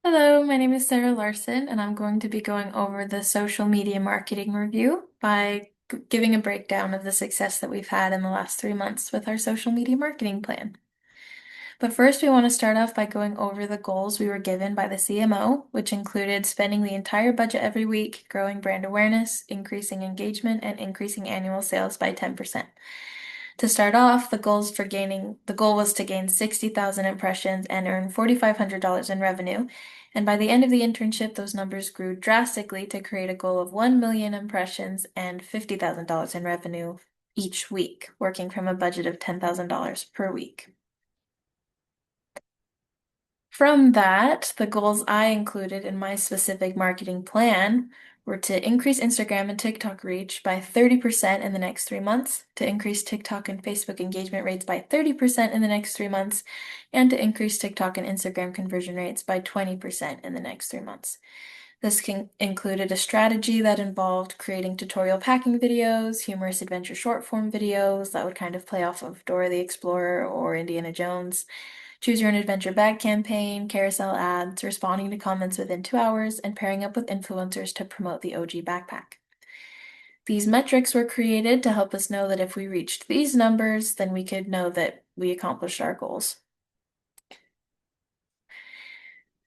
Hello, my name is Sarah Larson, and I'm going to be going over the social media marketing review by giving a breakdown of the success that we've had in the last 3 months with our social media marketing plan. But first, we want to start off by going over the goals we were given by the CMO, which included spending the entire budget every week, growing brand awareness, increasing engagement, and increasing annual sales by 10%. To start off, the goal was to gain 60,000 impressions and earn $4,500 in revenue. And by the end of the internship, those numbers grew drastically to create a goal of 1 million impressions and $50,000 in revenue each week, working from a budget of $10,000 per week. From that, the goals I included in my specific marketing plan were to increase Instagram and TikTok reach by 30% in the next 3 months, to increase TikTok and Facebook engagement rates by 30% in the next 3 months, and to increase TikTok and Instagram conversion rates by 20% in the next 3 months. This included a strategy that involved creating tutorial packing videos, humorous adventure short form videos that would kind of play off of Dora the Explorer or Indiana Jones, choose your own adventure bag campaign, carousel ads, responding to comments within 2 hours, and pairing up with influencers to promote the OG backpack. These metrics were created to help us know that if we reached these numbers, then we could know that we accomplished our goals.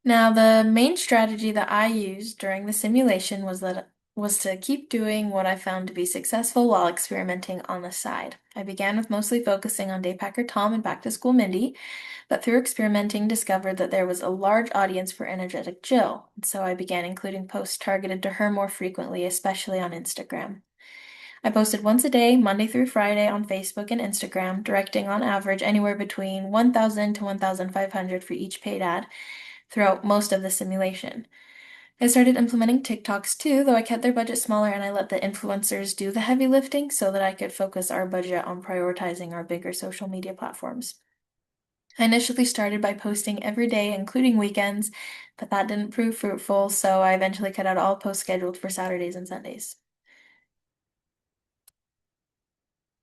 Now, the main strategy that I used during the simulation was to keep doing what I found to be successful while experimenting on the side. I began with mostly focusing on Daypacker Tom and Back to School Mindy, but through experimenting discovered that there was a large audience for Energetic Jill, and so I began including posts targeted to her more frequently, especially on Instagram. I posted once a day, Monday through Friday, on Facebook and Instagram, directing on average anywhere between 1,000 to 1,500 for each paid ad throughout most of the simulation. I started implementing TikToks too, though I kept their budget smaller and I let the influencers do the heavy lifting so that I could focus our budget on prioritizing our bigger social media platforms. I initially started by posting every day, including weekends, but that didn't prove fruitful, so I eventually cut out all posts scheduled for Saturdays and Sundays.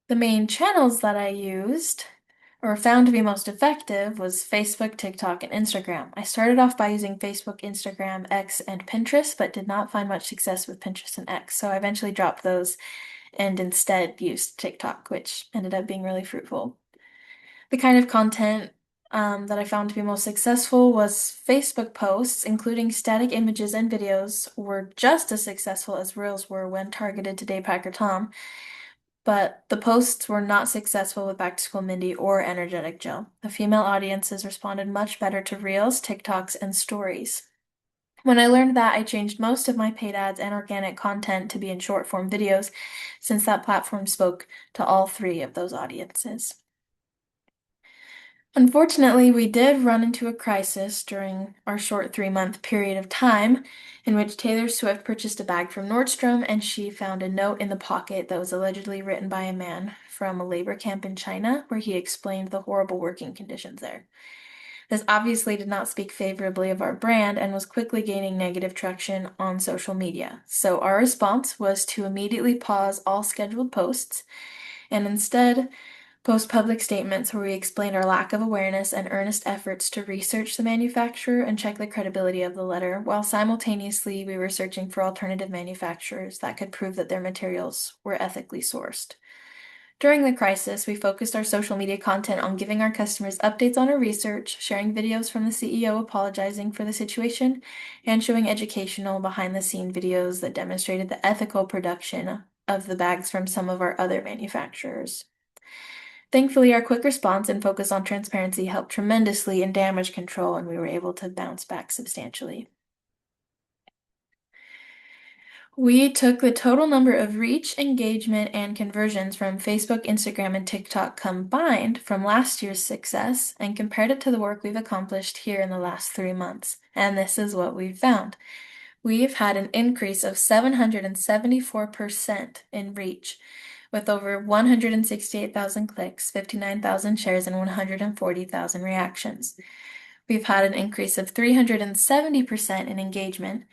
The main channels that I used or found to be most effective was Facebook, TikTok, and Instagram. I started off by using Facebook, Instagram, X, and Pinterest, but did not find much success with Pinterest and X, so I eventually dropped those and instead used TikTok, which ended up being really fruitful. The kind of content that I found to be most successful was Facebook posts, including static images and videos, were just as successful as Reels were when targeted to Daypacker Tom, but the posts were not successful with Back to School Mindy or Energetic Jill. The female audiences responded much better to Reels, TikToks, and Stories. When I learned that, I changed most of my paid ads and organic content to be in short form videos, since that platform spoke to all three of those audiences. Unfortunately, we did run into a crisis during our short 3 month period of time in which Taylor Swift purchased a bag from Nordstrom and she found a note in the pocket that was allegedly written by a man from a labor camp in China where he explained the horrible working conditions there. This obviously did not speak favorably of our brand and was quickly gaining negative traction on social media. So our response was to immediately pause all scheduled posts and instead post public statements where we explained our lack of awareness and earnest efforts to research the manufacturer and check the credibility of the letter, while simultaneously we were searching for alternative manufacturers that could prove that their materials were ethically sourced. During the crisis, we focused our social media content on giving our customers updates on our research, sharing videos from the CEO apologizing for the situation, and showing educational behind-the-scene videos that demonstrated the ethical production of the bags from some of our other manufacturers. Thankfully, our quick response and focus on transparency helped tremendously in damage control, and we were able to bounce back substantially. We took the total number of reach, engagement, and conversions from Facebook, Instagram, and TikTok combined from last year's success and compared it to the work we've accomplished here in the last 3 months. And this is what we've found. We've had an increase of 774% in reach, with over 168,000 clicks, 59,000 shares, and 140,000 reactions. We've had an increase of 370% in engagement,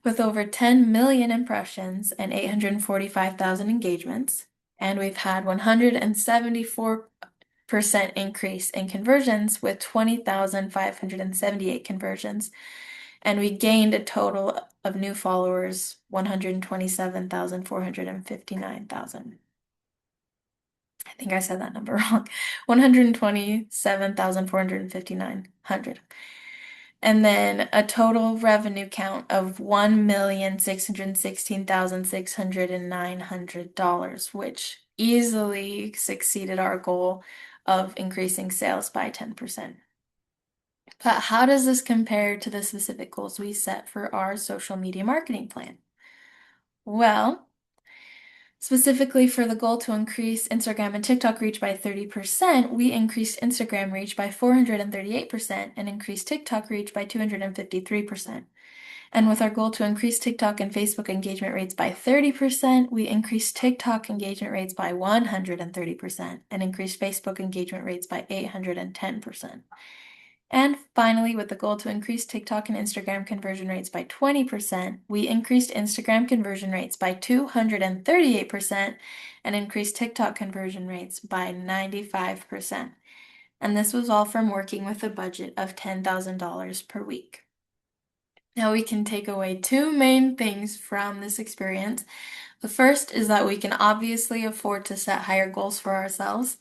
with over 10 million impressions and 845,000 engagements. And we've had 174% increase in conversions with 20,578 conversions And we gained a total of new followers, 127,459,000. I think I said that number wrong. 127,459. And then a total revenue count of $1,616,609, which easily succeeded our goal of increasing sales by 10%. But how does this compare to the specific goals we set for our social media marketing plan? Well, specifically for the goal to increase Instagram and TikTok reach by 30%, we increased Instagram reach by 438% and increased TikTok reach by 253%. And with our goal to increase TikTok and Facebook engagement rates by 30%, we increased TikTok engagement rates by 130% and increased Facebook engagement rates by 810%. And finally, with the goal to increase TikTok and Instagram conversion rates by 20%, we increased Instagram conversion rates by 238% and increased TikTok conversion rates by 95%. And this was all from working with a budget of $10,000 per week. Now we can take away two main things from this experience. The first is that we can obviously afford to set higher goals for ourselves.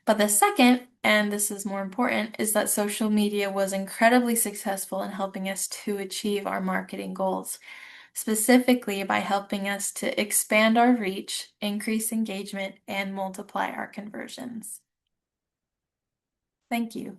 But the second, and this is more important, is that social media was incredibly successful in helping us to achieve our marketing goals, specifically by helping us to expand our reach, increase engagement, and multiply our conversions. Thank you.